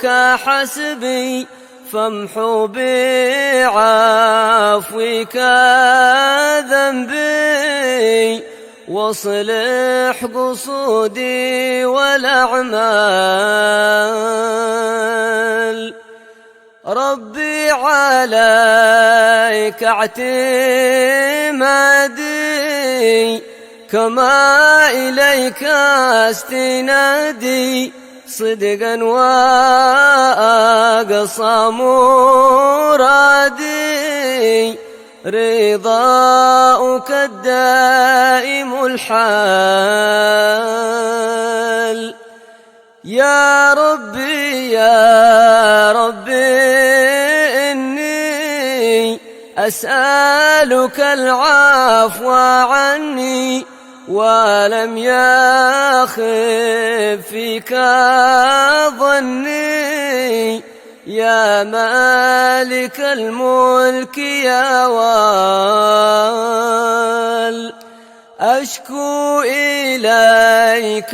جراحك حسبي فامحو بعفوك ذنبي واصلح قصودي والأعمال. ربي عليك اعتمادي كما إليك استنادي صدقا وأقصى مرادي رضاؤك الدائم الحال. يا ربي يا ربي إني أسألك العفو عني ولم يخف فيك ظني يا مالك الملك يا وال. أشكو إليك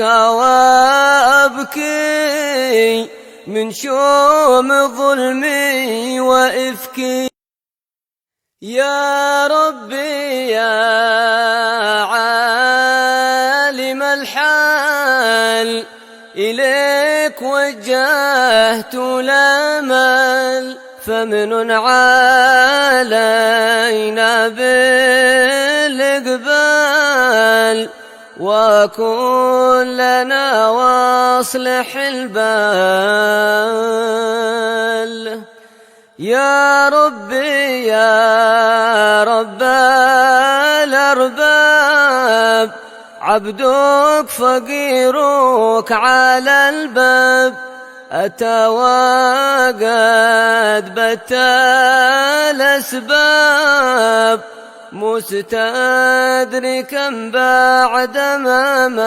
وأبكي من شوم ظلمي وإفكي. يا ربي يا عالم الحال إليك وجهت الأمل فمن علينا بالإقبال وكن لنا واصلح البال. يا ربي يا رب الأرباب عبدك فقيرك على الباب أتى وقد بت الأسباب مستدركا بعد ما مال.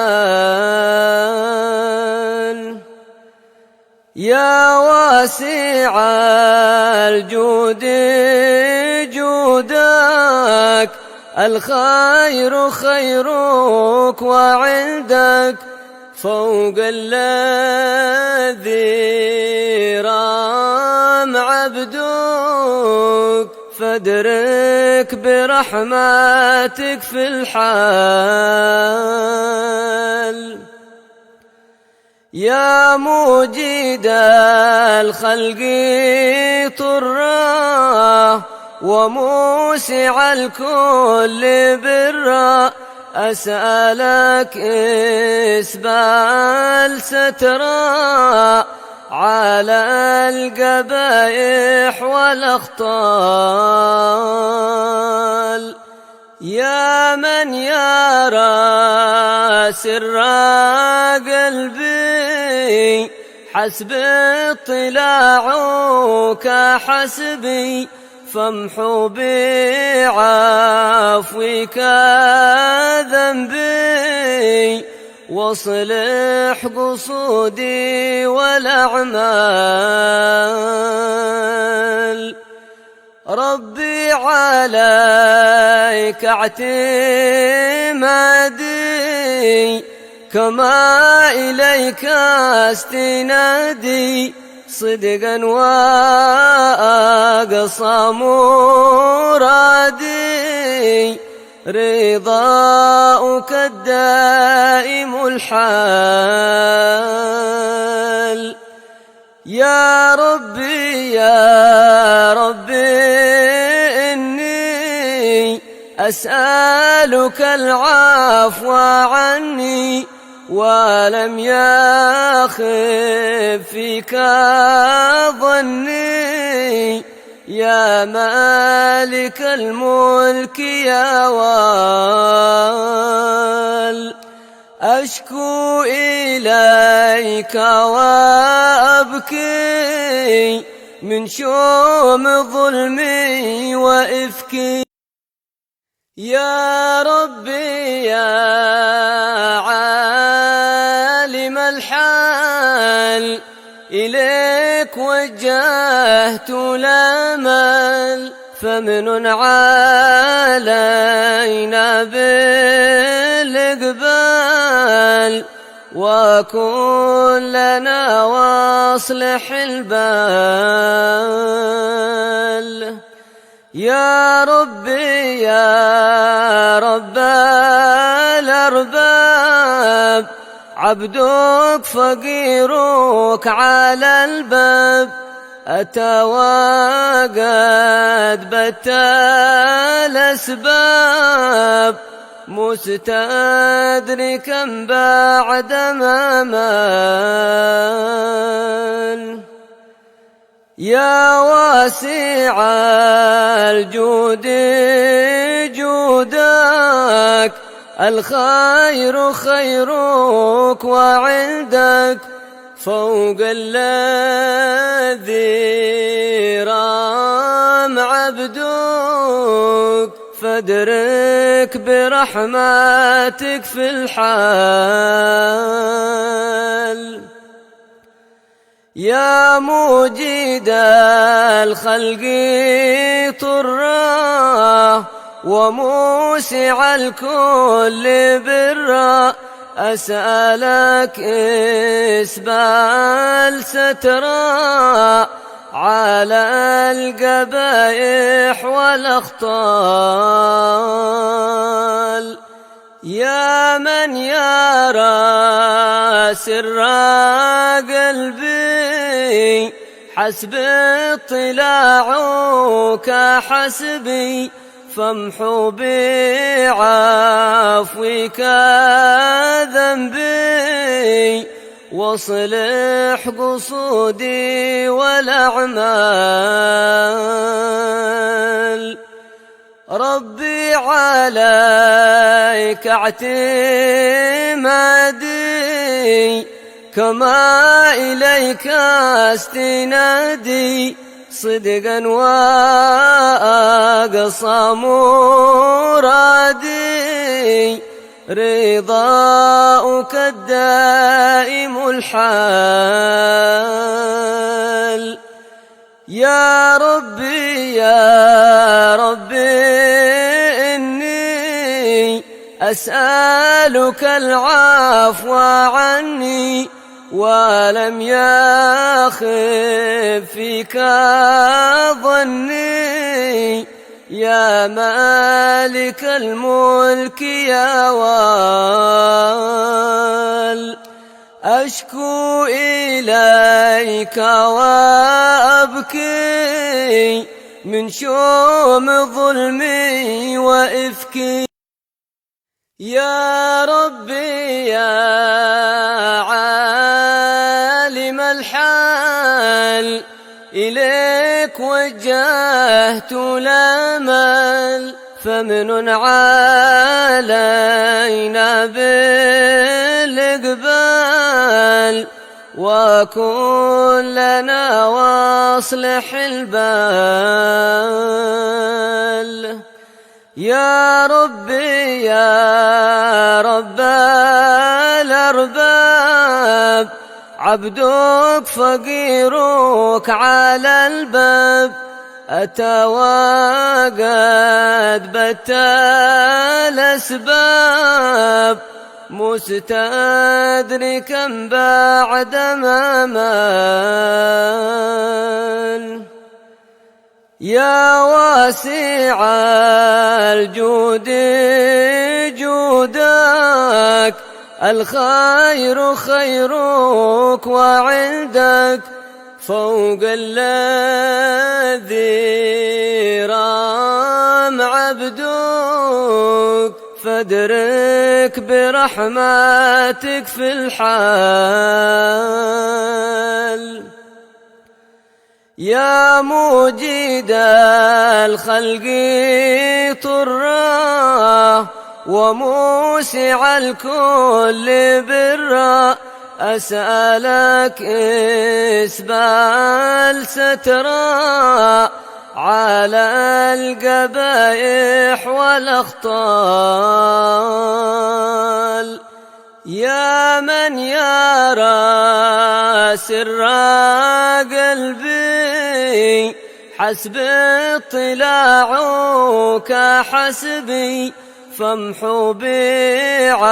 يا واسع الجود جودك الخير خيرك وعندك فوق الذي رام عبدك فادرك برحمتك في الحال. يا موجد الخلق طرا وموسع الكل برا أسألك إسبال سترا على القبائح والأخطال. يا من يرى سر قلبي حسب اطلاعك حسبي فامحو بعفوك ذنبي واصلح قصودي والأعمال. ربي عليك اعتمادي كما إليك استنادي صدقا وأقصى مرادي رضاؤك الدائم الحال. يا ربي يا ربي إني أسألك العفو عني ولم يخف فيك ظني يا مالك الملك يا وال. أشكو إليك وأبكي من شوم ظلمي وإفكي. يا ربي يا عالم الحال إليك وجهت الأمل فمن علينا بالإقبال وكن لنا واصلح البال. يا ربي يا رب الأرباب، عبدك فقيرك على الباب، أتى وقد بت الأسباب، مستدركا بعد ما مال. يا واسع الجود جودك، الخير خيرك وعندك فوق الذي رام عبدك، فادرك برحمتك في الحال. يا موجد الخلق طرا، وموسع الكل برا، أسألك إسبال سترا على القبائح والأخطال. يا من يرى سر قلبي، حسب اطلاعك حسبي، فامحو بعفوك ذنبي، واصلح قصودي والأعمال. ربي عليك اعتمادي، كما إليك استنادي، صدقا وأقصى مرادي، رضاؤك الدائم الحال. يا ربي يا ربي إني أسألك العفو عني، ولم يخف فيك ظني، يا مالك الملك يا وال. أشكو إليك وأبكي من شوم ظلمي وإفكي. يا ربي يا عالم الحال، إليك وجهت الأمل، فمن علينا بالإقبال، وكن لنا واصلح البال. يا ربي يا رب الأرباب، عبدك فقيرك على الباب، أتى وقد بت الأسباب، مستدركا بعد ما مال. يا واسع الجود جودك، الخير خيرك وعندك فوق الذي رام عبدك، فادرك برحمتك في الحال. يا موجد الخلق طرا، وموسع الكل برا، أسألك إسبال سترا على القبائح والأخطال. يا من يرى سر قلبي، حسب اطلاعك حسبي، فامحو بعفوك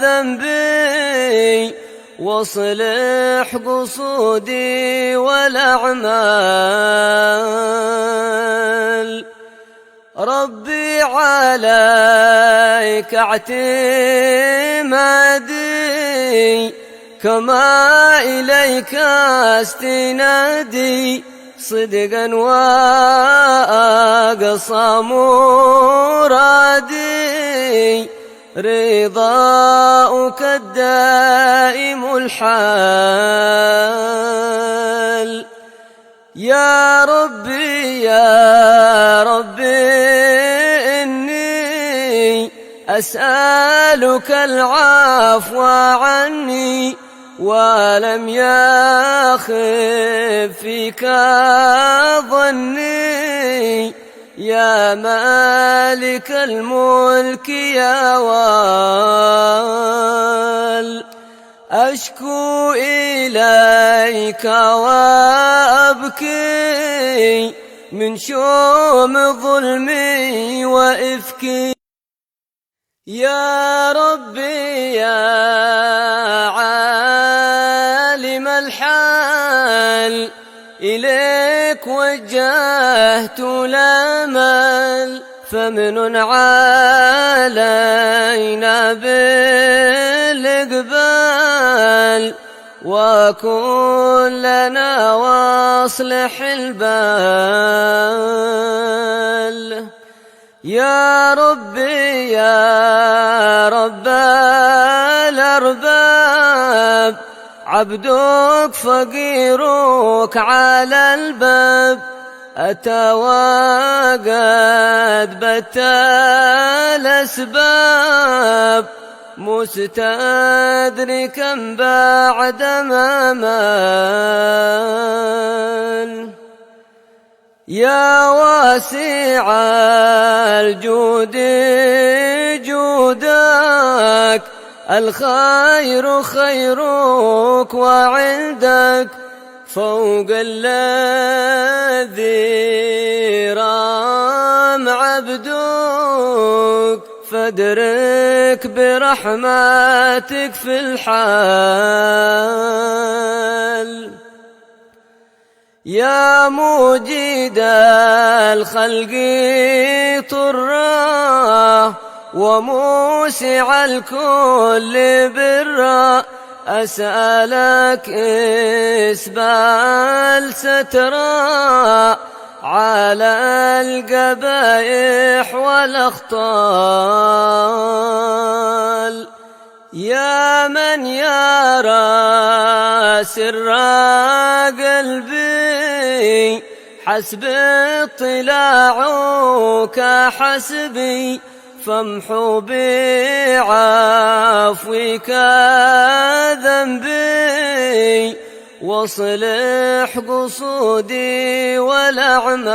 ذنبي واصلح قصودي والأعمال. ربي عليك اعتمادي كما إليك استنادي صدقا وأقصى مرادي رضاؤك الدائم الحال. يا ربي إني أسألك العفو عني ولم يخف فيك ظني يا مالك الملك يا وال. أشكو إليك وأبكي من شوم ظلمي وإفكي. يا ربي يا عالم الحال إليك وجهت الأمل فمن علينا بالإقبال وكن لنا واصلح البال. يا ربي يا رب الأرباب عبدك فقيرك على الباب أتى وقد بت الأسباب مستدركا بعد ما مال. يا واسع الجود جودك الخير خيرك وعندك فوق الذي رام عبدك فادرك برحمتك في الحال. يا موجد الخلق طرا وموسع الكل برا أسألك إسبال سترا على القبائح والأخطال. يا من يرى سر قلبي حسب اطلاعك حسبي فامحو بعفوك ذنبي واصلح قصودي والأعمال.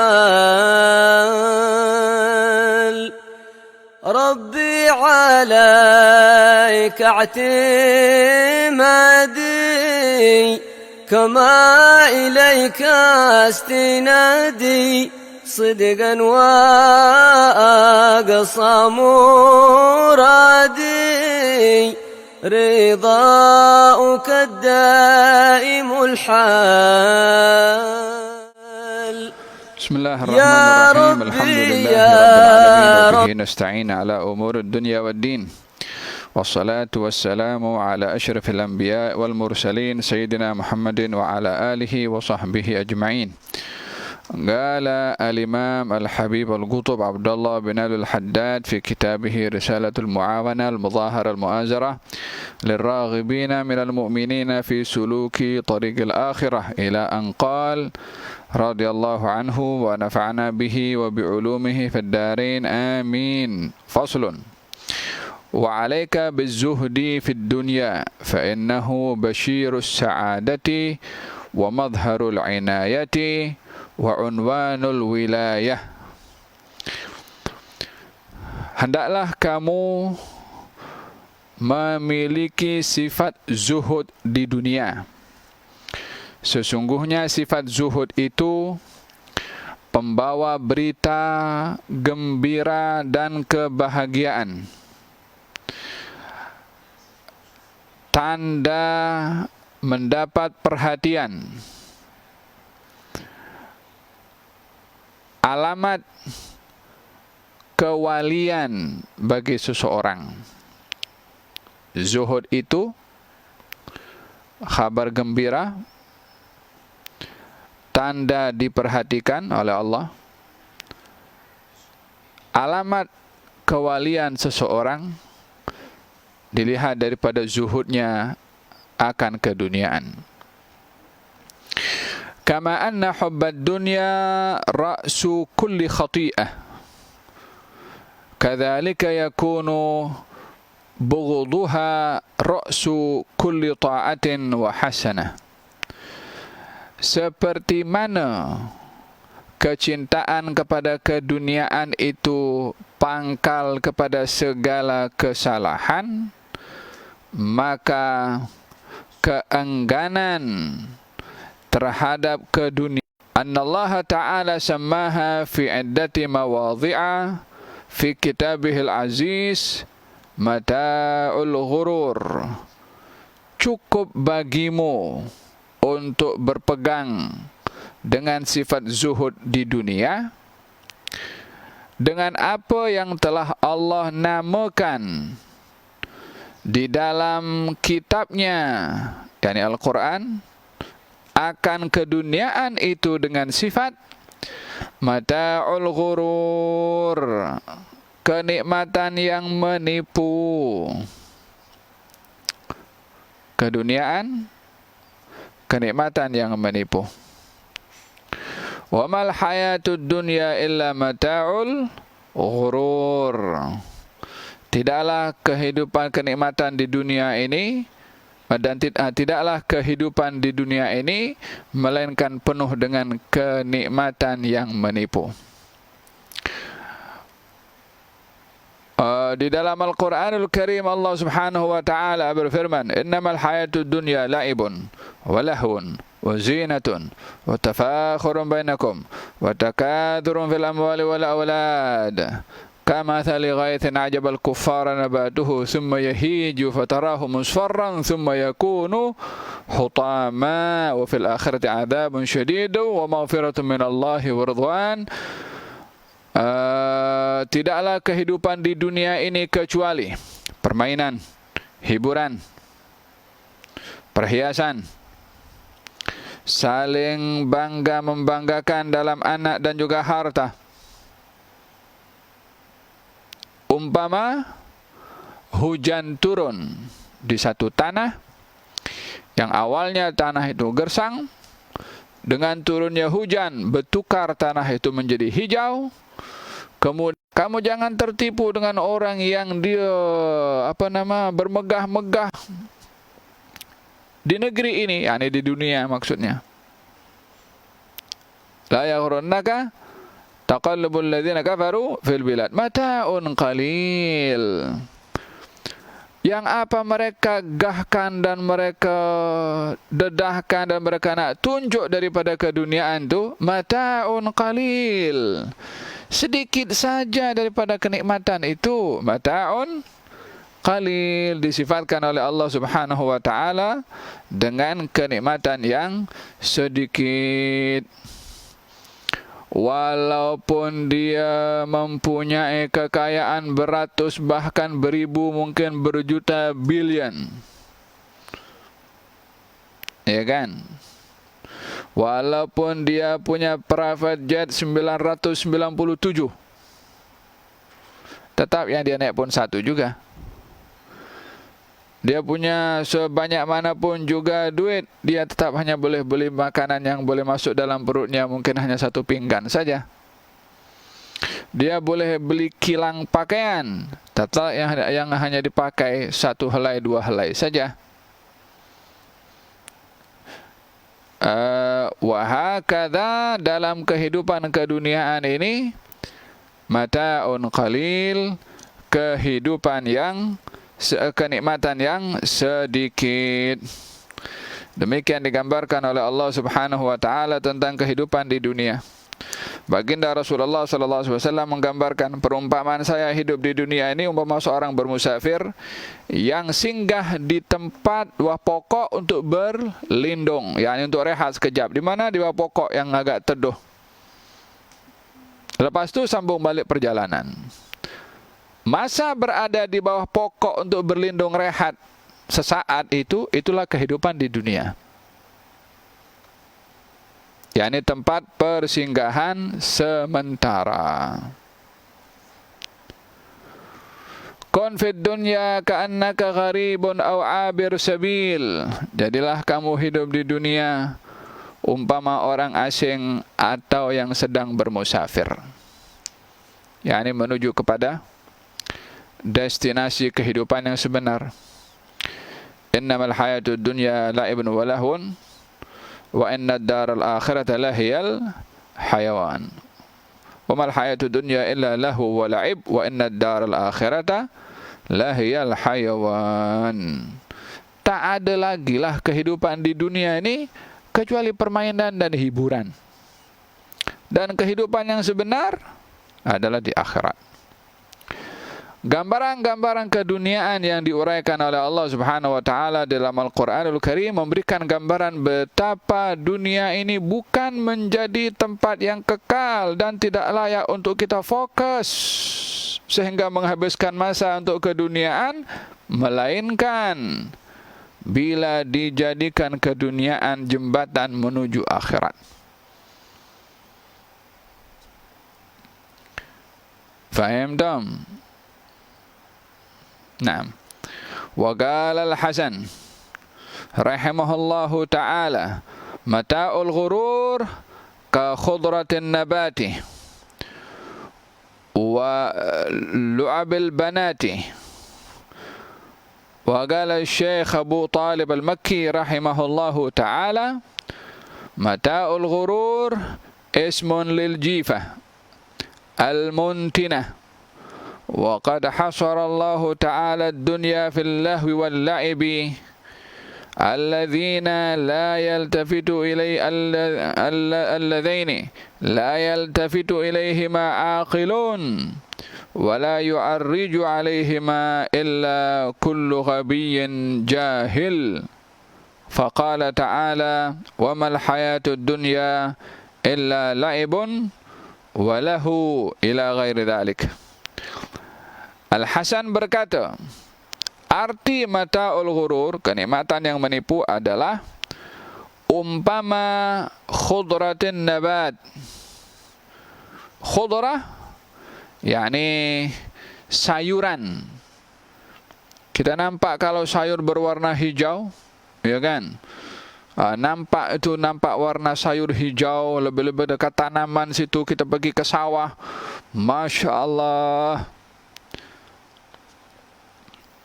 ربي عليك اعتمادي كما إليك استنادي صدقا وأقصى مرادي رضاؤك الدائم الحال. بسم الله الرحمن الرحيم. الحمد لله رب العالمين وبه نستعين على أمور الدنيا والدين والصلاة والسلام على أشرف الأنبياء والمرسلين سيدنا محمد وعلى آله وصحبه أجمعين. قال الإمام الحبيب القطب عبد الله بن آل الحداد في كتابه رسالة المعاونة المظاهرة المؤازرة للراغبين من المؤمنين في سلوك طريق الآخرة إلى أن قال رضي الله عنه ونفعنا به وبعلومه في الدارين آمين. فصل: وعليك بالزهد في الدنيا فإنه بشير السعادة ومظهر العناية وعنوان الwilayah. Hendaklah kamu memiliki sifat zuhud di dunia. Sesungguhnya sifat zuhud itu pembawa berita gembira dan kebahagiaan, tanda mendapat perhatian, alamat kewalian bagi seseorang. Zuhud itu kabar gembira, tanda diperhatikan oleh Allah, alamat kewalian seseorang dilihat daripada zuhudnya akan keduniaan. Kama anna hubbad dunya ra'su kulli khati'ah, kadzalika yakunu bughduha ra'su kulli ta'atin wa hasanah. Seperti mana kecintaan kepada keduniaan itu pangkal kepada segala kesalahan, maka keengganan terhadap keduniaan. Annallaha ta'ala sammaha fi iddati mawadhi'a fi kitabihil aziz mata'ul ghurur. Cukup bagimu untuk berpegang dengan sifat zuhud di dunia dengan apa yang telah Allah namakan di dalam kitabnya, yakni Al-Quran, akan keduniaan itu dengan sifat mata'ul ghurur, kenikmatan yang menipu. Keduniaan, kenikmatan yang menipu. Wa mal hayatud dunya illa mata'ul ghurur. Tidaklah kehidupan kenikmatan di dunia ini dan tidaklah kehidupan di dunia ini melainkan penuh dengan kenikmatan yang menipu. Di dalam Al-Quranul Karim Allah Subhanahu wa taala berfirman, "Innamal hayatud dunya la'ibun wa lahwun wa zinatun wa tafakhurun bainakum wa takathurun fil amwali wal awlad kamathali ghaythin 'ajaba al-kuffara nabatuhu thumma yahiju fatarahu musfarran thumma yakunu hutama wa fil akhirati 'adzabun syadidun wa maghfiratun minallahi wa ridwan." Tidaklah kehidupan di dunia ini kecuali permainan, hiburan, perhiasan, saling bangga membanggakan dalam anak dan juga harta. Umpama hujan turun di satu tanah yang awalnya tanah itu gersang, dengan turunnya hujan bertukar tanah itu menjadi hijau. Kemudian kamu jangan tertipu dengan orang yang dia bermegah-megah di negeri ini, yakni di dunia maksudnya. La yaghrurnaka taqallubul ladzina kafaru fil bilad mata'un qalil. Yang apa mereka gahkan dan mereka dedahkan dan mereka nak tunjuk daripada keduniaan itu mata'un qalil, sedikit saja daripada kenikmatan itu. Mata'un qalil disifatkan oleh Allah Subhanahu wa taala dengan kenikmatan yang sedikit. Walaupun dia mempunyai kekayaan beratus bahkan beribu mungkin berjuta bilion, ya kan? Walaupun dia punya private jet 997, tetap yang dia naik pun satu juga. Dia punya sebanyak manapun juga duit, dia tetap hanya boleh beli makanan yang boleh masuk dalam perutnya mungkin hanya satu pinggan saja. Dia boleh beli kilang pakaian, tetap yang hanya dipakai satu helai dua helai saja. Wahakadha dalam kehidupan keduniaan ini mata'un qalil, kehidupan yang kenikmatan yang sedikit. Demikian digambarkan oleh Allah Subhanahu wa taala tentang kehidupan di dunia. Baginda Rasulullah sallallahu alaihi wasallam menggambarkan perumpamaan saya hidup di dunia ini umpama seorang bermusafir yang singgah di tempat bawah pokok untuk berlindung, yakni untuk rehat sekejap. Di mana? Di bawah pokok yang agak teduh. Lepas itu sambung balik perjalanan. Masa berada di bawah pokok untuk berlindung rehat sesaat itulah kehidupan di dunia. yakni tempat persinggahan sementara. Kun fid dunya ka'annaka gharibun aw 'abir sabil. Jadilah kamu hidup di dunia umpama orang asing atau yang sedang bermusafir. yakni menuju kepada destinasi kehidupan yang sebenar. Innamal hayatud dunya la'ibun wa lahun wa inna ad-daral akhirata lahiyal hayawan. Wa mal hayatud dunya illa lahu wa la'ib wa inna ad-daral akhirata lahiyal hayawan. Tak ada lagi lah kehidupan di dunia ini kecuali permainan dan hiburan. Dan kehidupan yang sebenar adalah di akhirat. Gambaran-gambaran keduniaan yang diuraikan oleh Allah Subhanahu wa taala dalam Al-Qur'anul Karim memberikan gambaran betapa dunia ini bukan menjadi tempat yang kekal dan tidak layak untuk kita fokus sehingga menghabiskan masa untuk keduniaan, melainkan bila dijadikan keduniaan jembatan menuju akhirat. Faham tak? Naam. Wa qala al-Hasan rahimahullahu ta'ala mata'ul ghurur ka khudratin nabati wa lu'abil banati. Wa qala al-Syekh Abu Talib al-Makki rahimahullahu ta'ala mata'ul ghurur ismun lil jifah al-muntinah. وقد حصر الله تعالى الدنيا في اللهو واللعب الذين لا يلتفت اللذين لا يلتفت إليهما عاقلون ولا يعرج عليهما إلا كل غبي جاهل فقال تعالى وما الحياة الدنيا إلا لعب وله إلى غير ذلك. Al-Hasan berkata, arti mata'ul ghurur, kenikmatan yang menipu adalah umpama khudratin nabat. Khudrah yakni sayuran. Kita nampak kalau sayur berwarna hijau, ya kan? Nampak warna sayur hijau, lebih-lebih dekat tanaman situ, kita pergi ke sawah, Masya Allah,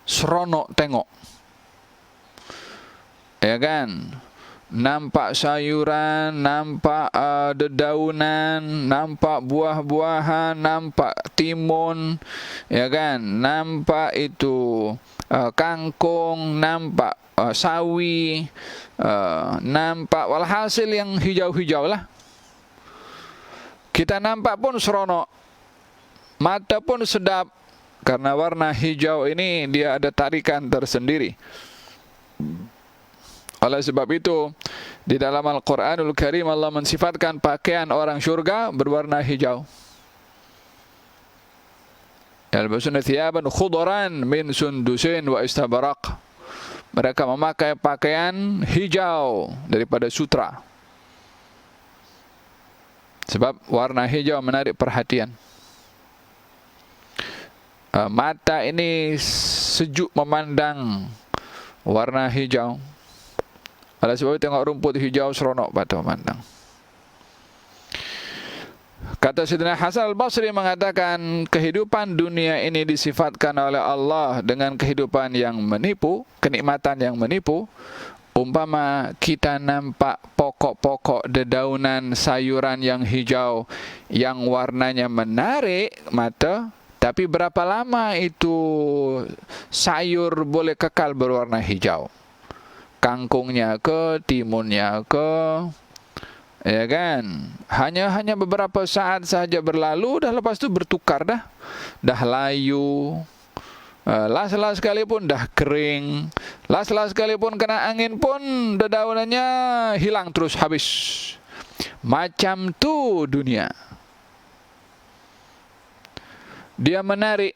seronok tengok, ya kan? Nampak sayuran, nampak dedaunan, nampak buah-buahan, nampak timun, ya kan? Nampak itu kangkung, nampak sawi, nampak walhasil yang hijau-hijau lah. Kita nampak pun seronok, mata pun sedap. Karena warna hijau ini dia ada tarikan tersendiri. Oleh sebab itu, di dalam Al-Quranul Karim Allah mensifatkan pakaian orang syurga berwarna hijau. Yalbasuna thiyaban khudran min sundusin wa istabaraq. Mereka memakai pakaian hijau daripada sutra. Sebab warna hijau menarik perhatian. Mata ini sejuk memandang warna hijau. Oleh sebab itu tengok rumput hijau seronok pada memandang. Kata Sayyidina Hasan al-Basri mengatakan kehidupan dunia ini disifatkan oleh Allah dengan kehidupan yang menipu, kenikmatan yang menipu. Umpama kita nampak pokok-pokok dedaunan sayuran yang hijau yang warnanya menarik mata, tapi berapa lama itu sayur boleh kekal berwarna hijau? Kangkungnya ke, timunnya ke, Ya kan? Hanya beberapa saat saja berlalu, dah lepas tu bertukar dah. Dah layu. Las-las sekalipun dah kering. Las-las sekalipun kena angin pun dedaunannya hilang terus habis. Macam tu dunia. Dia menarik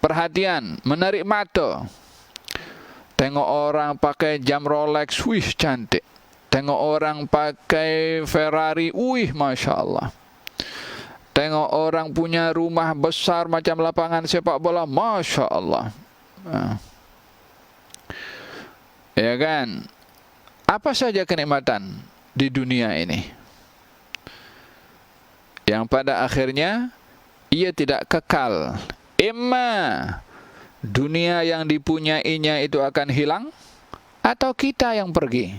perhatian, menarik mata. Tengok orang pakai jam Rolex, wih cantik. Tengok orang pakai Ferrari, wih Masya Allah. Tengok orang punya rumah besar macam lapangan sepak bola, Masya Allah. Ya kan? Apa saja kenikmatan di dunia ini yang pada akhirnya ia tidak kekal. Imma dunia yang dipunyainya itu akan hilang, atau kita yang pergi.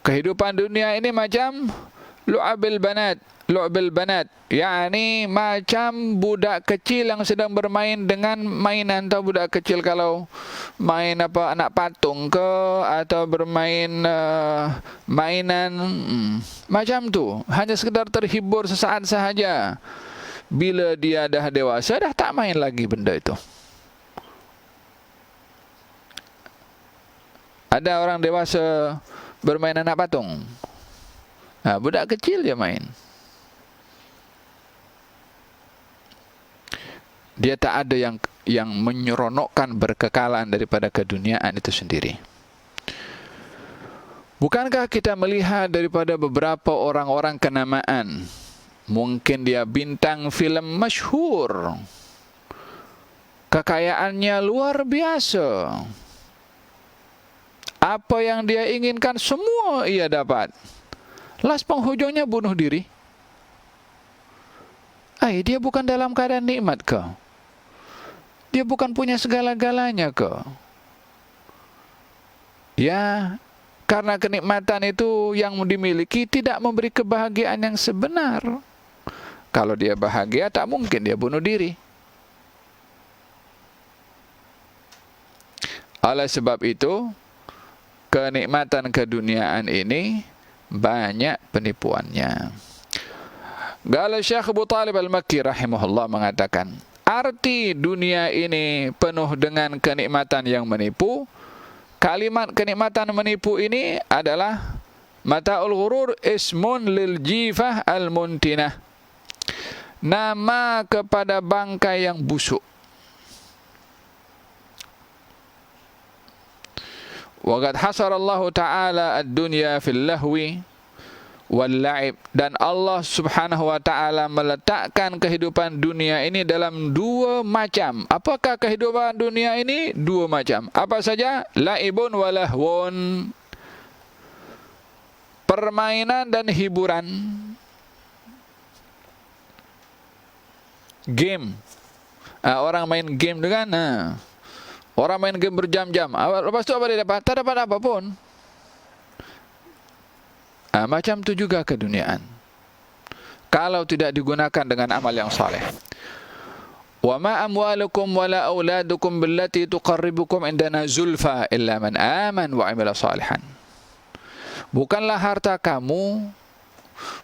Kehidupan dunia ini macam lu'abil banat, yakni macam budak kecil yang sedang bermain dengan mainan. Tahu budak kecil kalau main apa, anak patung ke, atau bermain mainan macam tu, hanya sekedar terhibur sesaat sahaja. Bila dia dah dewasa, dah tak main lagi benda itu. Ada orang dewasa bermain anak patung. Budak kecil dia main. Dia tak ada yang menyeronokkan berkekalan daripada keduniaan itu sendiri. Bukankah kita melihat daripada beberapa orang-orang kenamaan, mungkin dia bintang filem masyhur, kekayaannya luar biasa, apa yang dia inginkan semua ia dapat, last penghujungnya bunuh diri. Dia bukan dalam keadaan nikmat ke? Dia bukan punya segala-galanya ke? Ya, karena kenikmatan itu yang dimiliki tidak memberi kebahagiaan yang sebenar. Kalau dia bahagia, tak mungkin dia bunuh diri. Oleh sebab itu, kenikmatan keduniaan ini banyak penipuannya. Qala Syekh Abu Talib Al-Makki rahimahullah mengatakan, arti dunia ini penuh dengan kenikmatan yang menipu. Kalimat kenikmatan menipu ini adalah mata'ul ghurur ismun lil jifah al-muntinah, nama kepada bangkai yang busuk. Wa qad hasarallahu ta'ala ad-dunya fil lahwi wal la'ib, dan Allah Subhanahu wa ta'ala meletakkan kehidupan dunia ini dalam dua macam. Apakah kehidupan dunia ini? Dua macam. Apa saja? La'ibun wa lahwun, permainan dan hiburan. Game. Orang main game dengan orang main game berjam-jam. Lepas tu apa dia dapat? Tak dapat apa pun. Macam tu juga keduniaan, kalau tidak digunakan dengan amal yang saleh. Wa ma amwalukum wala auladukum billati tuqarribukum indana zulfa illa man aman wa amila salihan. Bukanlah harta kamu,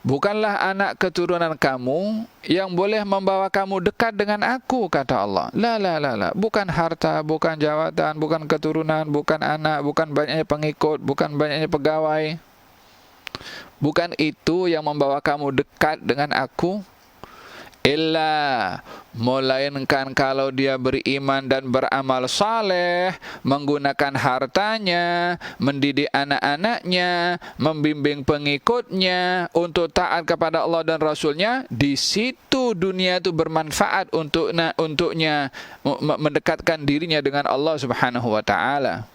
bukanlah anak keturunan kamu yang boleh membawa kamu dekat dengan aku, kata Allah. La. Bukan harta, bukan jawatan, bukan keturunan, bukan anak, bukan banyaknya pengikut, bukan banyaknya pegawai. Bukan itu yang membawa kamu dekat dengan aku. Illa, melainkan kalau dia beriman dan beramal saleh, menggunakan hartanya, mendidik anak-anaknya, membimbing pengikutnya untuk taat kepada Allah dan Rasulnya. Di situ dunia itu bermanfaat untuknya mendekatkan dirinya dengan Allah Subhanahu wa ta'ala.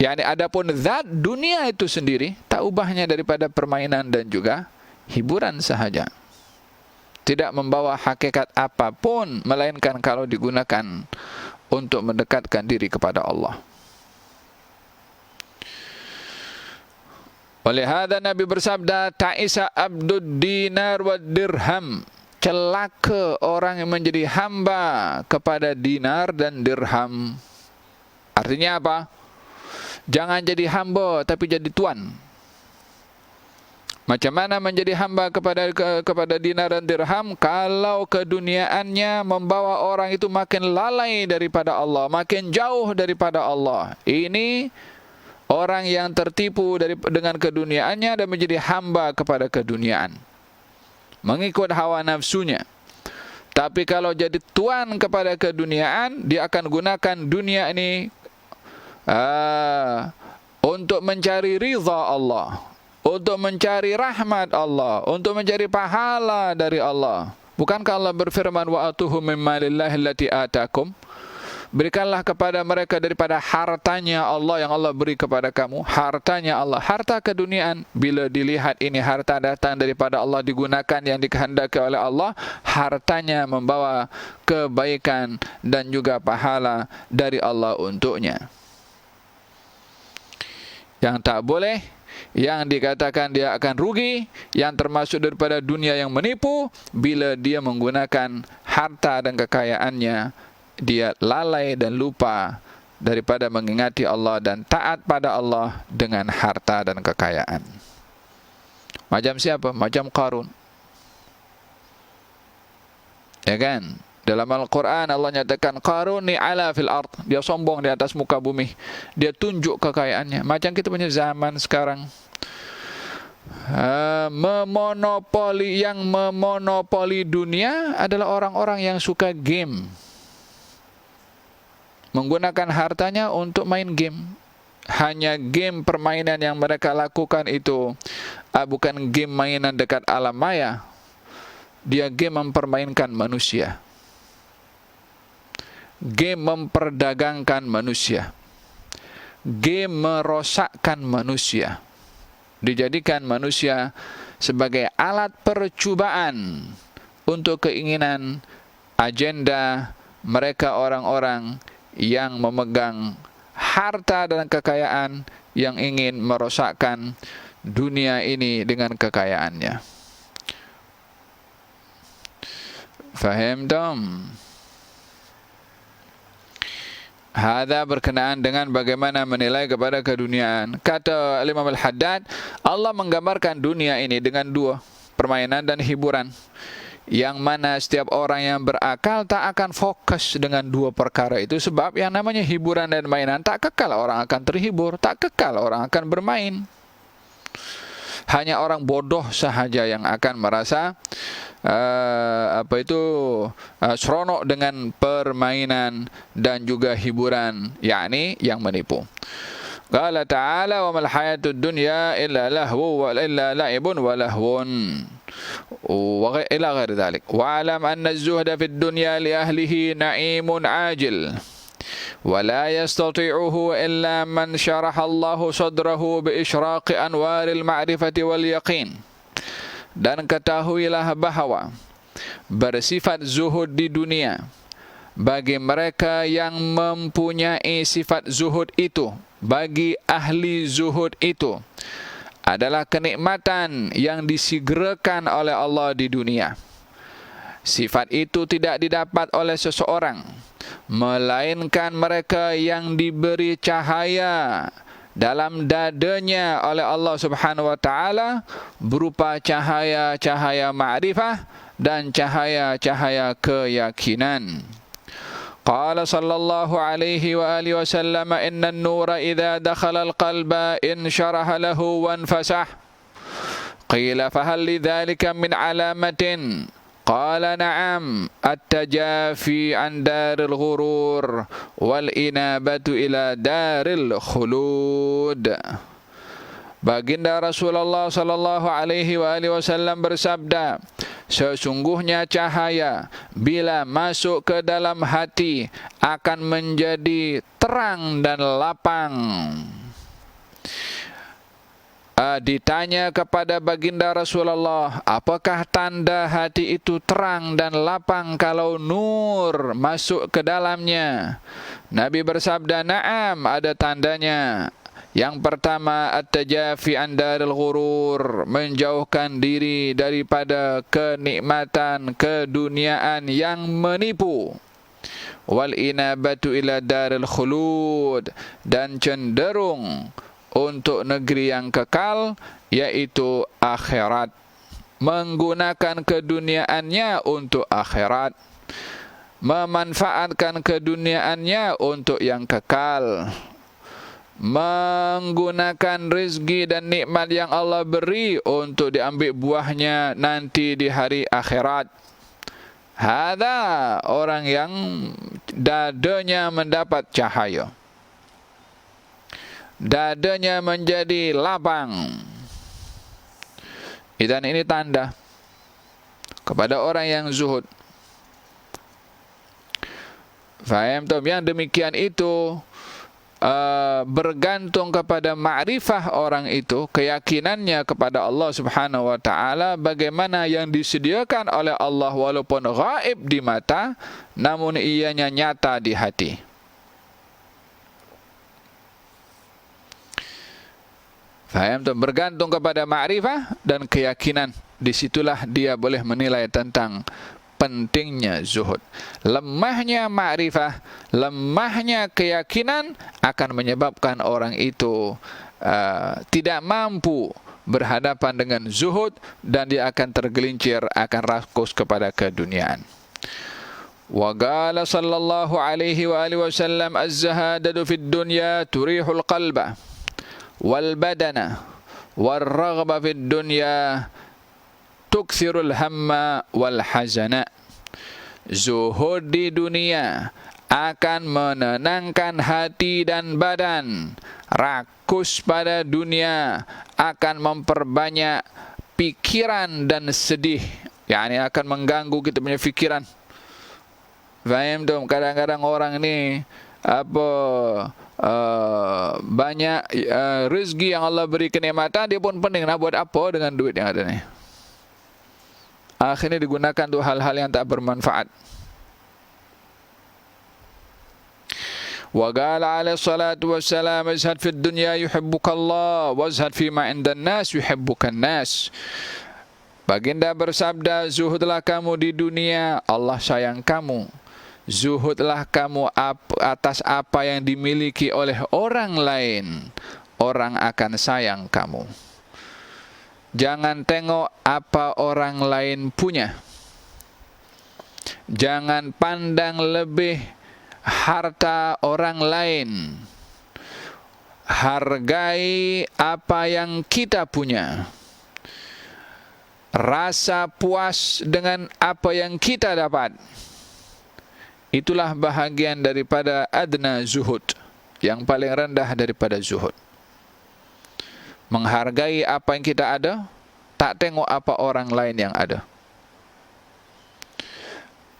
Yani adapun zat dunia itu sendiri tak ubahnya daripada permainan dan juga hiburan sahaja. Tidak membawa hakikat apapun melainkan kalau digunakan untuk mendekatkan diri kepada Allah. Oleh hadza Nabi bersabda, ta'isa abdud dinar wa dirham. celaka orang yang menjadi hamba kepada dinar dan dirham. Artinya apa? Jangan jadi hamba tapi jadi tuan. Macam mana menjadi hamba kepada dinar dan dirham? Kalau keduniaannya membawa orang itu makin lalai daripada Allah, makin jauh daripada Allah. Ini orang yang tertipu dengan keduniaannya dan menjadi hamba kepada keduniaan, mengikut hawa nafsunya. Tapi kalau jadi tuan kepada keduniaan, dia akan gunakan dunia ini untuk mencari ridha Allah, untuk mencari rahmat Allah, untuk mencari pahala dari Allah. Bukankah Allah berfirman, wa atuhum mimma lillahi allati atakum? Berikanlah kepada mereka daripada hartanya Allah yang Allah beri kepada kamu. Hartanya Allah, harta keduniaan. Bila dilihat ini harta datang daripada Allah, digunakan yang dikehendaki oleh Allah, hartanya membawa kebaikan dan juga pahala dari Allah untuknya. Yang tak boleh, yang dikatakan dia akan rugi, yang termasuk daripada dunia yang menipu, bila dia menggunakan harta dan kekayaannya, dia lalai dan lupa daripada mengingati Allah dan taat pada Allah dengan harta dan kekayaan. Macam siapa? Macam Qarun. Ya kan? Dalam Al-Quran Allah nyatakan Qarun ni ala fil ard. Dia sombong di atas muka bumi. Dia tunjuk kekayaannya. Macam kita punya zaman sekarang. Memonopoli dunia adalah orang-orang yang suka game, menggunakan hartanya untuk main game. Hanya game permainan yang mereka lakukan itu bukan game mainan dekat alam maya. Dia game mempermainkan manusia, game memperdagangkan manusia, game merosakkan manusia. Dijadikan manusia sebagai alat percubaan untuk keinginan agenda mereka, orang-orang yang memegang harta dan kekayaan, yang ingin merosakkan dunia ini dengan kekayaannya. Faham dong? Hadza berkenaan dengan bagaimana menilai kepada keduniaan. Kata Imam Al-Haddad, Allah menggambarkan dunia ini dengan dua, permainan dan hiburan, yang mana setiap orang yang berakal tak akan fokus dengan dua perkara itu. Sebab yang namanya hiburan dan mainan tak kekal orang akan terhibur, tak kekal orang akan bermain. Hanya orang bodoh sahaja yang akan merasa seronok dengan permainan dan juga hiburan, yakni yang menipu. Qala ta'ala wa mal hayatud dunya illa lahu wa illa la'ibun wa lahwun wa ila ghairi dhalik. Wa alam anna az-zuhda fid dunya li ahlihi na'imun 'ajil wa la yastati'uhu illa man syaraha Allahu sadrahu bi isyraqi anwaril ma'rifati wal yaqin. Dan ketahuilah bahawa bersifat zuhud di dunia bagi mereka yang mempunyai sifat zuhud itu, bagi ahli zuhud itu, adalah kenikmatan yang disegerakan oleh Allah di dunia. Sifat itu tidak didapat oleh seseorang, melainkan mereka yang diberi cahaya dalam dadanya oleh Allah Subhanahu wa taala, berupa cahaya-cahaya ma'rifah dan cahaya-cahaya keyakinan. Qala sallallahu alaihi wa alihi wasallam, inna an-nura idza dakhala al-qalba insharaha lahu wa anfasah. Qila fa hal lidzalika min alamatin? Qala na'am, at-tajafi an daril ghurur wal inabatu ila daril khulud. Baginda Rasulullah sallallahu alaihi wasallam bersabda, sesungguhnya cahaya bila masuk ke dalam hati akan menjadi terang dan lapang. Ditanya kepada baginda Rasulullah, apakah tanda hati itu terang dan lapang kalau nur masuk ke dalamnya? Nabi bersabda, na'am, ada tandanya, Yang pertama, at-tajafi an daril ghurur, menjauhkan diri daripada kenikmatan keduniaan yang menipu. Wal inabatu ila daril khulud, dan cenderung untuk negeri yang kekal, yaitu akhirat. Menggunakan keduniaannya untuk akhirat, memanfaatkan keduniaannya untuk yang kekal, menggunakan rezeki dan nikmat yang Allah beri untuk diambil buahnya nanti di hari akhirat. Hada orang yang dadanya mendapat cahaya, dadanya menjadi lapang. Dan ini tanda kepada orang yang zuhud. Faham tak? Yang demikian itu bergantung kepada ma'rifah orang itu, keyakinannya kepada Allah Subhanahu wa taala, bagaimana yang disediakan oleh Allah walaupun gaib di mata, namun ianya nyata di hati. Faham tu? Bergantung kepada ma'rifah dan keyakinan. Disitulah dia boleh menilai tentang pentingnya zuhud. Lemahnya ma'rifah, lemahnya keyakinan akan menyebabkan orang itu tidak mampu berhadapan dengan zuhud, dan dia akan tergelincir, akan rakus kepada keduniaan. Wa qala sallallahu alaihi wa alihi wasallam, az-zahadatu fid dunya turihul qalba wal badana wal raghba fid dunya tukthirul hamma wal hazana. Zuhud di dunia akan menenangkan hati dan badan. Rakus pada dunia akan memperbanyak pikiran dan sedih, yakni akan mengganggu kita punya fikiran. Faham tu? Kadang-kadang orang ni banyak rezeki yang Allah beri kenikmatan, dia pun pening nak buat apa dengan duit yang ada ni. Akhirnya digunakan untuk hal-hal yang tak bermanfaat. Wa qala alaihi salatu wassalam, izhad fid dunya yuhibbuka Allah wazhad fima 'indan nas yuhibbukan nas. Baginda bersabda, zuhudlah kamu di dunia, Allah sayang kamu. Zuhudlah kamu atas apa yang dimiliki oleh orang lain, orang akan sayang kamu. Jangan tengok apa orang lain punya. Jangan pandang lebih harta orang lain. Hargai apa yang kita punya. Rasa puas dengan apa yang kita dapat. Itulah bahagian daripada adna zuhud, yang paling rendah daripada zuhud. Menghargai apa yang kita ada, tak tengok apa orang lain yang ada.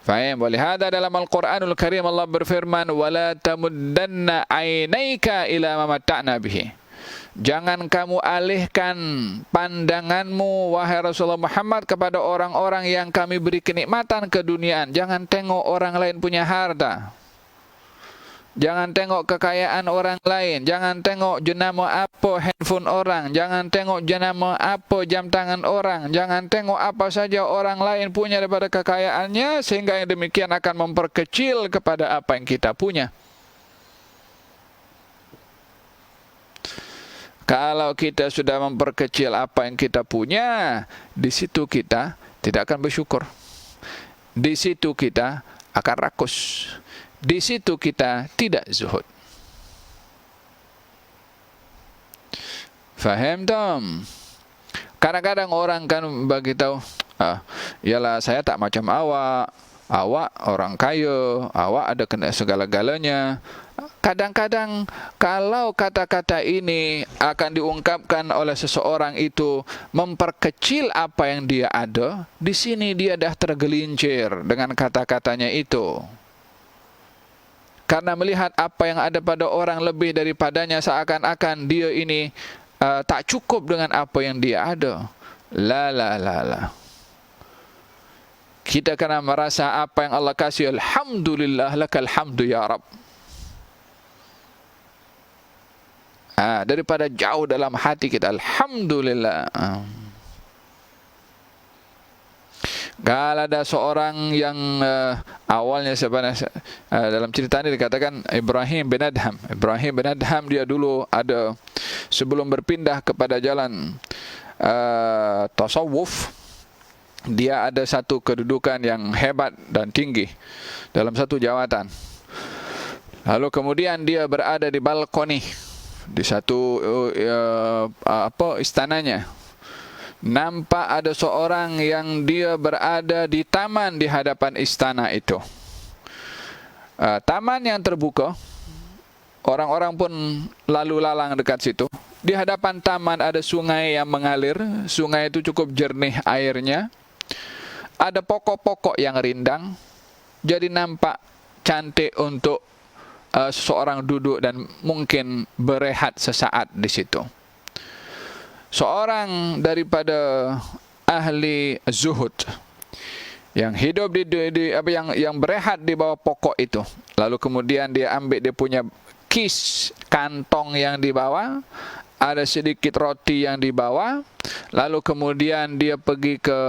Faham? Walihada dalam Al-Quranul Karim Allah berfirman, wala tamuddanna ainaika ila ma matta'na bihi. Jangan kamu alihkan pandanganmu, wahai Rasulullah Muhammad, kepada orang-orang yang kami beri kenikmatan keduniaan. Jangan tengok orang lain punya harta. Jangan tengok kekayaan orang lain. Jangan tengok jenama apa handphone orang. Jangan tengok jenama apa jam tangan orang. Jangan tengok apa saja orang lain punya daripada kekayaannya, sehingga yang demikian akan memperkecil kepada apa yang kita punya. Kalau kita sudah memperkecil apa yang kita punya, di situ kita tidak akan bersyukur. Di situ kita akan rakus. Di situ kita tidak zuhud. Faham tak? Kadang-kadang orang kan bagi tahu, yalah saya tak macam awak. Awak orang kaya, awak ada kena segala-galanya. Kadang-kadang kalau kata-kata ini akan diungkapkan oleh seseorang itu memperkecil apa yang dia ada, di sini dia dah tergelincir dengan kata-katanya itu. Karena melihat apa yang ada pada orang lebih daripadanya, seakan-akan dia ini tak cukup dengan apa yang dia ada. La. Kita kena merasa apa yang Allah kasih, alhamdulillah lakal hamdu ya Rabb. Daripada jauh dalam hati kita. Alhamdulillah. Kalau ada seorang yang awalnya sebenarnya dalam cerita ini dikatakan Ibrahim bin Adham. Ibrahim bin Adham dia dulu ada sebelum berpindah kepada jalan tasawuf, dia ada satu kedudukan yang hebat dan tinggi dalam satu jawatan. Lalu kemudian dia berada di balkoni di satu istananya. Nampak ada seorang yang dia berada di taman di hadapan istana itu. Taman yang terbuka, orang-orang pun lalu lalang dekat situ. Di hadapan taman ada sungai yang mengalir. Sungai itu cukup jernih airnya. Ada pokok-pokok yang rindang. Jadi nampak cantik untuk seseorang duduk dan mungkin berehat sesaat di situ. Seorang daripada ahli zuhud yang hidup yang berehat di bawah pokok itu, lalu kemudian dia ambil dia punya kantong yang dibawa, ada sedikit roti yang dibawa, lalu kemudian dia pergi ke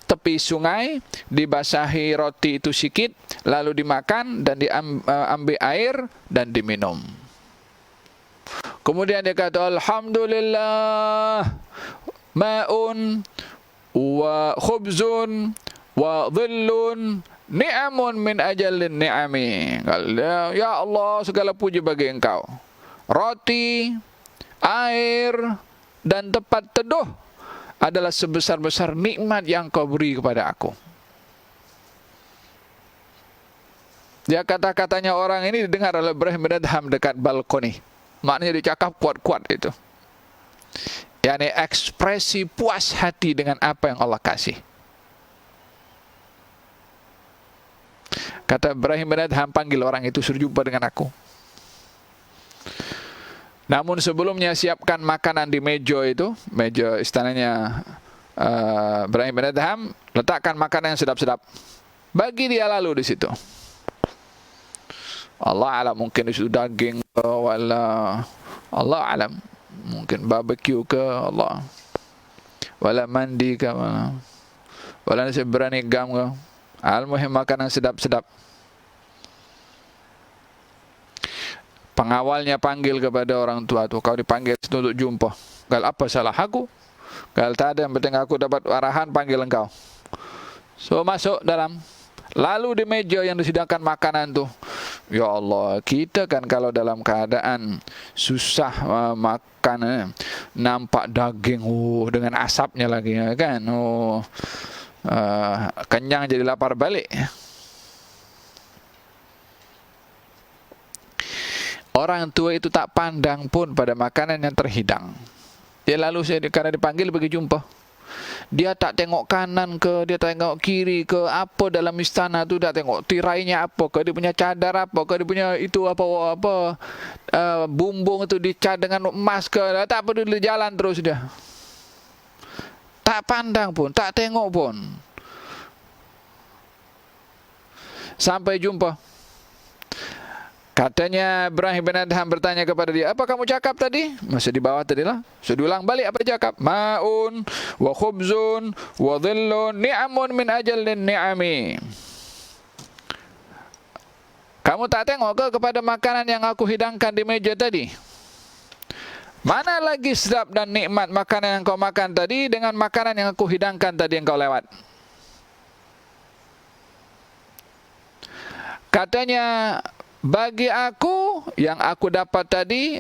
tepi sungai, dibasahi roti itu sikit, lalu dimakan dan diambil air dan diminum. Kemudian dia kata, Alhamdulillah, ma'un wa khubzun wa dhillun ni'amun min ajalin ni'ami. Ya Allah, segala puji bagi engkau. Roti, air, dan tempat teduh adalah sebesar-besar nikmat yang kau beri kepada aku. Dia kata-katanya orang ini didengar oleh Ibrahim bin Adham dekat balkoni. Maknanya dia cakap kuat-kuat itu. Yani ekspresi puas hati dengan apa yang Allah kasih. Kata Ibrahim bin Adham, panggil orang itu suruh jumpa dengan aku. Namun sebelumnya siapkan makanan di meja itu, meja istananya Ibrahim bin Adham, letakkan makanan yang sedap-sedap. Bagi dia lalu di situ. Allah alam, mungkin itu daging ke, wala Allah alam, mungkin barbecue ke, Allah, wala mandi ke, wala nasi berani gam ke. Al-muhim makanan sedap-sedap. Pengawalnya panggil kepada orang tua tu, kau dipanggil untuk jumpa. Gal, apa salah aku? Gal, tak ada, yang penting aku dapat arahan panggil engkau. So masuk dalam. Lalu di meja yang disediakan makanan tu, ya Allah, kita kan kalau dalam keadaan susah makan, nampak daging dengan asapnya lagi kan, kenyang jadi lapar balik. Orang tua itu tak pandang pun pada makanan yang terhidang. Dia lalu karena dipanggil pergi jumpa. Dia tak tengok kanan ke, dia tak tengok kiri ke, apa dalam istana tu, tak tengok tirainya apa ke, dia punya cadar apa ke, dia punya itu apa bumbung itu dicat dengan emas ke, tak peduli, jalan terus dia. Tak pandang pun, tak tengok pun. Sampai jumpa. Katanya Ibrahim bin Adham bertanya kepada dia, apa kamu cakap tadi? Masih di bawah tadi lah. Sudah ulang balik apa dia cakap? Ma'un wa khubzun wa dhillun ni'amun min ajalin ni'ami. Kamu tak tengok ke kepada makanan yang aku hidangkan di meja tadi? Mana lagi sedap dan nikmat makanan yang kau makan tadi dengan makanan yang aku hidangkan tadi yang kau lewat? Katanya, bagi aku, yang aku dapat tadi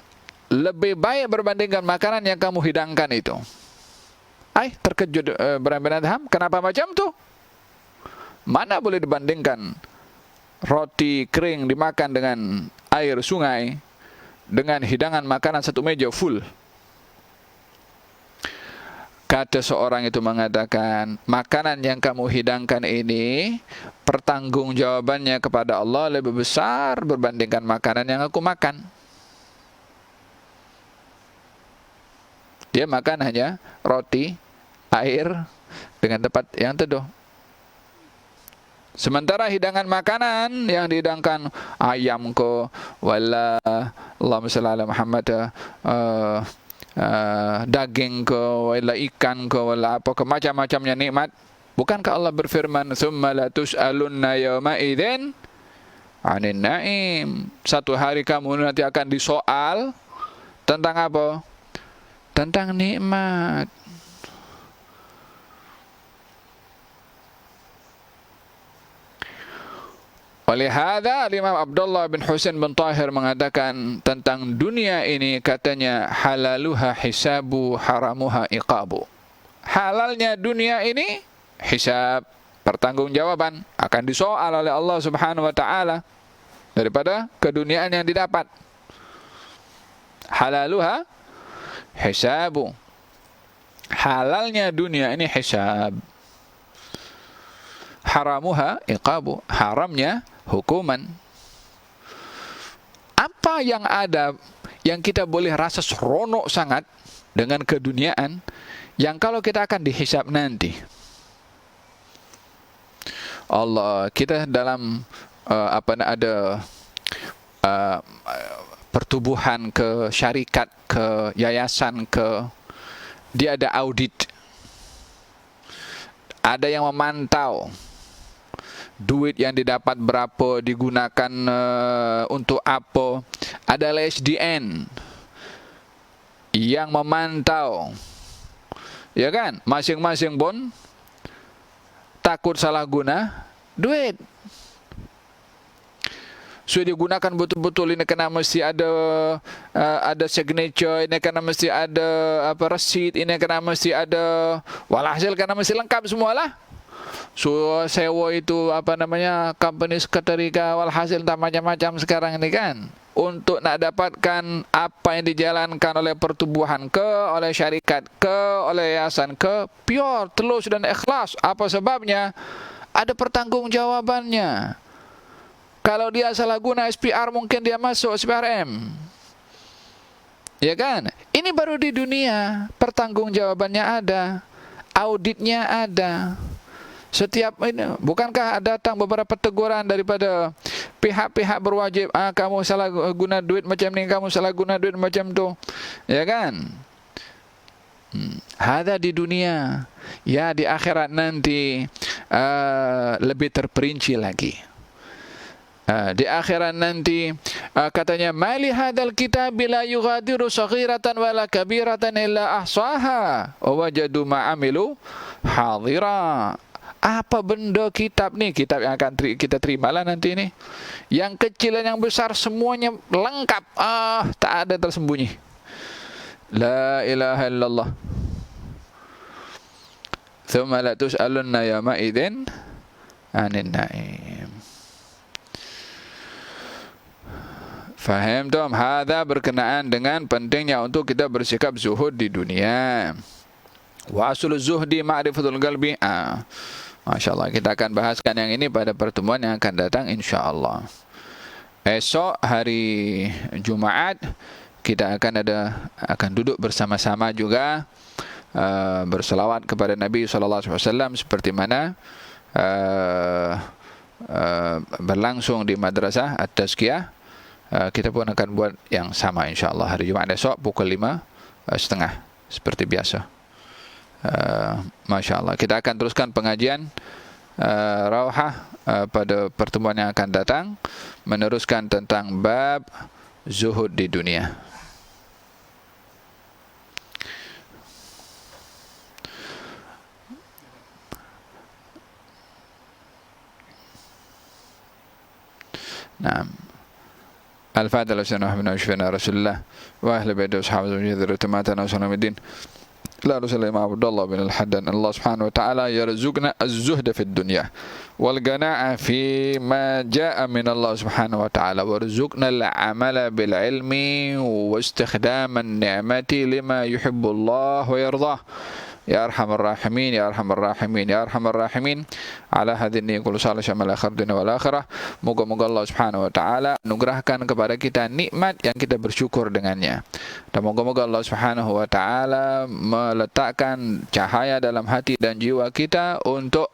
lebih baik berbandingkan makanan yang kamu hidangkan itu. Terkejut Ibrahim bin Adham, kenapa macam tu? Mana boleh dibandingkan roti kering dimakan dengan air sungai dengan hidangan makanan satu meja full. Kata seorang itu mengatakan, makanan yang kamu hidangkan ini pertanggungjawabannya kepada Allah lebih besar berbandingkan makanan yang aku makan. Dia makan hanya roti, air dengan tempat yang teduh. Sementara hidangan makanan yang dihidangkan ayam ko, wala Allahumma salli ala Muhammad, daging ko, wala ikan ko, wala apa ke, macam-macamnya nikmat. Bukankah Allah berfirman, "Tsumma la tus'alunna yawma idzin 'anin na'im." Satu hari kamu nanti akan disoal tentang apa? Tentang nikmat. Oleh hadza Imam Abdullah bin Husain bin Tahir mengatakan tentang dunia ini, katanya halaluha hisabu haramuha iqabu. Halalnya dunia ini hisab, pertanggungjawaban, akan disoal oleh Allah Subhanahu wa taala daripada keduniaan yang didapat. Halaluha hisabu. Halalnya dunia ini hisab. Haramuha iqabu. Haramnya hukuman. Apa yang ada yang kita boleh rasa seronok sangat dengan keduniaan, yang kalau kita akan dihisab nanti, Allah, kita dalam ada pertubuhan ke syarikat, ke yayasan, ke dia ada audit, ada yang memantau duit yang didapat berapa, digunakan untuk apa. Ada LSDN yang memantau, ya kan? Masing-masing pun takut salah guna duit. So digunakan betul-betul, ini kena mesti ada signature, ini kena mesti ada receipt, ini kena mesti ada, walhasil kena mesti lengkap semualah. So sewa itu company seketerika, walhasil tak macam-macam sekarang ini kan, untuk nak dapatkan apa yang dijalankan oleh pertubuhan ke, oleh syarikat ke, oleh yayasan ke, pure, tulus dan ikhlas. Apa sebabnya? Ada pertanggungjawabannya. Kalau dia salah guna SPR, mungkin dia masuk SPRM, ya kan? Ini baru di dunia, pertanggungjawabannya ada, auditnya ada. Setiap ini, bukankah datang beberapa teguran daripada pihak-pihak berwajib, kamu salah guna duit macam ni, kamu salah guna duit macam tu, ya kan? Ada di dunia. Ya, di akhirat nanti lebih terperinci lagi. Di akhirat nanti katanya, mali hadzal kitab la yughadiru saghiratan wala kabiratan illa ahsaha wa wajadu ma amilu hadira. Apa benda kitab ni? Kitab yang akan kita terimalah nanti ni, yang kecil dan yang besar semuanya lengkap, tak ada tersembunyi. La ilaha illallah. Thumma la tus'alunna yawma idzin 'anin na'im. Faham tu? Hadza berkenaan dengan pentingnya untuk kita bersikap zuhud di dunia. Wa aslul zuhdi ma'rifatul qalbi. Masya-Allah, kita akan bahaskan yang ini pada pertemuan yang akan datang insya-Allah. Esok hari Jumaat kita akan duduk bersama-sama juga berselawat kepada Nabi sallallahu alaihi wasallam seperti mana berlangsung di madrasah At-Tazkiyah. Kita pun akan buat yang sama insya-Allah hari Jumaat esok pukul 5:30 seperti biasa. Masya Allah, kita akan teruskan pengajian Rauhah pada pertemuan yang akan datang, meneruskan tentang bab zuhud di dunia. Naam. Al-Fatiha lillahi Rasulullah wa ahli baiti ashabihi wa dzurriyyatihi wa sallallahu لا رسول الله عبد الله بن الحدان. الله سبحانه وتعالى يرزقنا الزهد في الدنيا والقناعة فيما جاء من الله سبحانه وتعالى، وارزقنا العمل بالعلم واستخدام النعمة لما يحب الله ويرضاه يا أرحم الراحمين يا أرحم الراحمين يا أرحم الراحمين. على هذه النية كل صالح شمال آخر dunia wal akhirah. Moga-moga Allah Subhanahu wa taala anugerahkan kepada kita nikmat yang kita bersyukur dengannya. Dan moga-moga Allah Subhanahu wa taala meletakkan cahaya dalam hati dan jiwa kita untuk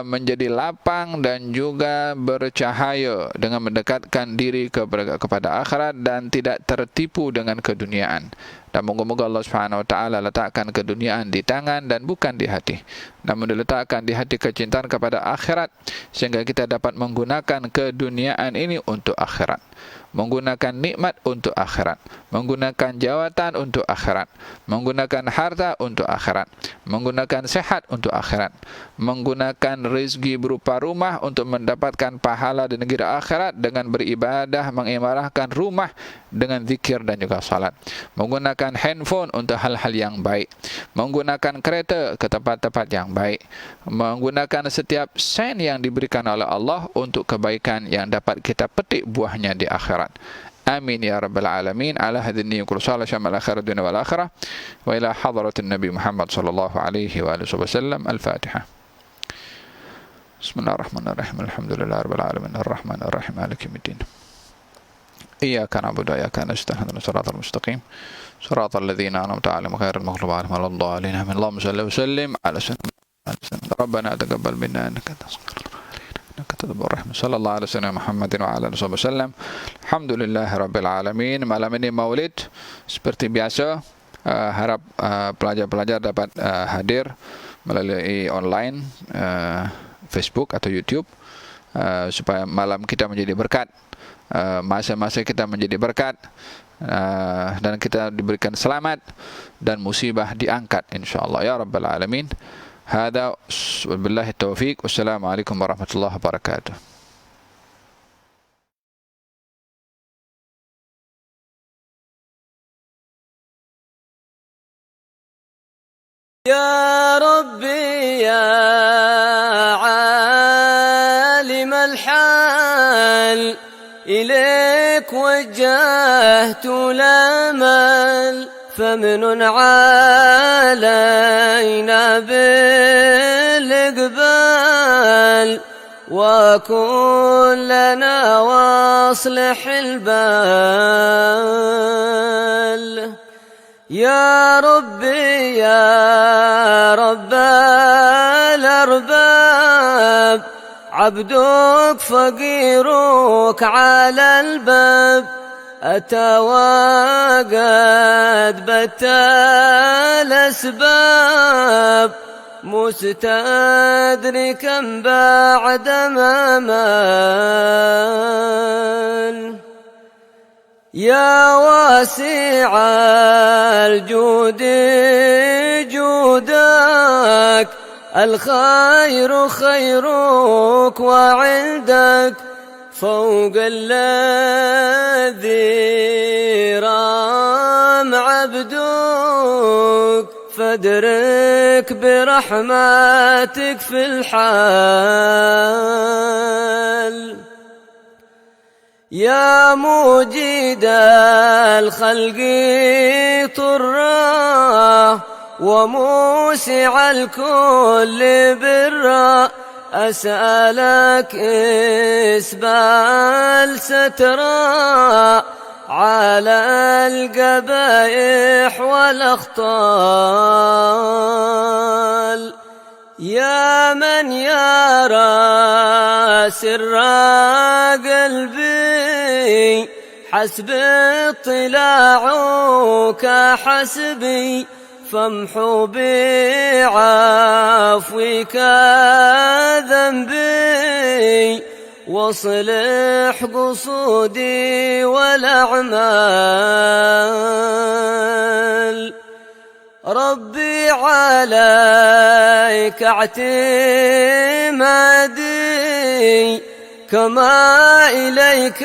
menjadi lapang dan juga bercahaya dengan mendekatkan diri kepada akhirat dan tidak tertipu dengan keduniaan. Dan moga-moga Allah Subhanahu wa taala letakkan keduniaan di tangan dan bukan di hati, namun diletakkan di hati kecintaan kepada akhirat, sehingga kita dapat menggunakan keduniaan ini untuk akhirat, menggunakan nikmat untuk akhirat, menggunakan jawatan untuk akhirat, menggunakan harta untuk akhirat, menggunakan sehat untuk akhirat, menggunakan rezeki berupa rumah untuk mendapatkan pahala di negeri akhirat dengan beribadah, mengimarahkan rumah dengan zikir dan juga salat, menggunakan handphone untuk hal-hal yang baik, menggunakan kereta ke tempat-tempat yang baik, menggunakan setiap sen yang diberikan oleh Allah untuk kebaikan yang dapat kita petik buahnya di akhirat. Amin ya rabbal alamin. Ala hadhihi kursala syamal akhirat dunia wal akhirah wa ila hadratin Nabi Muhammad sallallahu alaihi wa alihi wasallam. Al-Fatihah. Bismillahirrahmanirrahim. Alhamdulillahi rabbil alamin. Arrahmanir rahim. Maliki yaumiddin. Iyyaka na'budu wa iyyaka nasta'in. Ihdinas siratal mustaqim. Siratal ladzina an'amta 'alaihim ghairil maghdubi 'alaihim waladdallin. Amin. Allahumma shalli wa sallim ala sayyidina Rabbana taqabbal minna innaka antas sallallahu alaihi wasallam Muhammadin wa ala alihi wasallam. Alhamdulillah rabbil alamin. Malam ini Maulid seperti biasa, harap pelajar-pelajar dapat hadir melalui online, Facebook atau YouTube, supaya malam kita menjadi berkat, masa-masa kita menjadi berkat, dan kita diberikan selamat dan musibah diangkat insyaallah ya rabbal alamin. Hada wabillahi taufiq. Wassalamualaikum warahmatullahi wabarakatuh. يا ربي يا عالم الحال إليك وجهت الأمل فمن علينا بالإقبال وكن لنا واصلح البال يا ربي يا رب الأرباب عبدك فقيرك على الباب أتى وقد بت الأسباب مستدركا بعد ما مال يا واسع الجود جودك الخير خيرك وعندك فوق الذي رام عبدك فادرك برحمتك في الحال يا موجد الخلق طرا وموسع الكل برا أسألك إسبال سترا على القبائح والأخطال يا من يرى سر قلبي حسب اطلاعك حسبي فامحو بعفوك ذنبي واصلح قصودي والأعمال ربي عليك اعتمادي كما إليك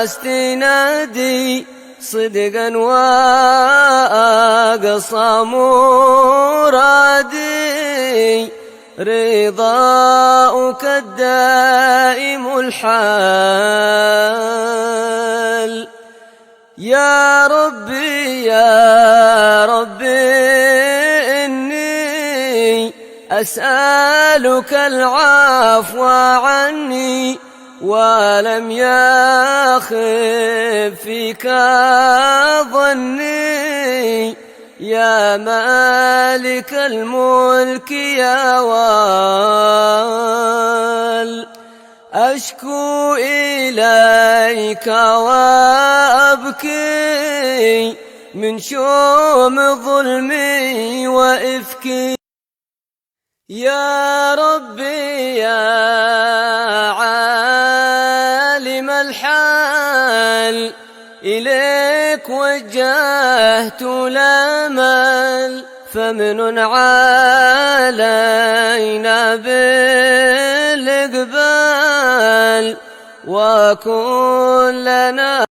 استنادي صدقا وأقصى مرادي رضاؤك الدائم الحال يا ربي إني أسألك العفو عني ولم يخف فيك ظني يا مالك الملك يا وال أشكو إليك وأبكي من شوم ظلمي وإفكي يا ربي يا عالم الحال إليك وجهت الأمل فمن علينا بالإقبال وكن لنا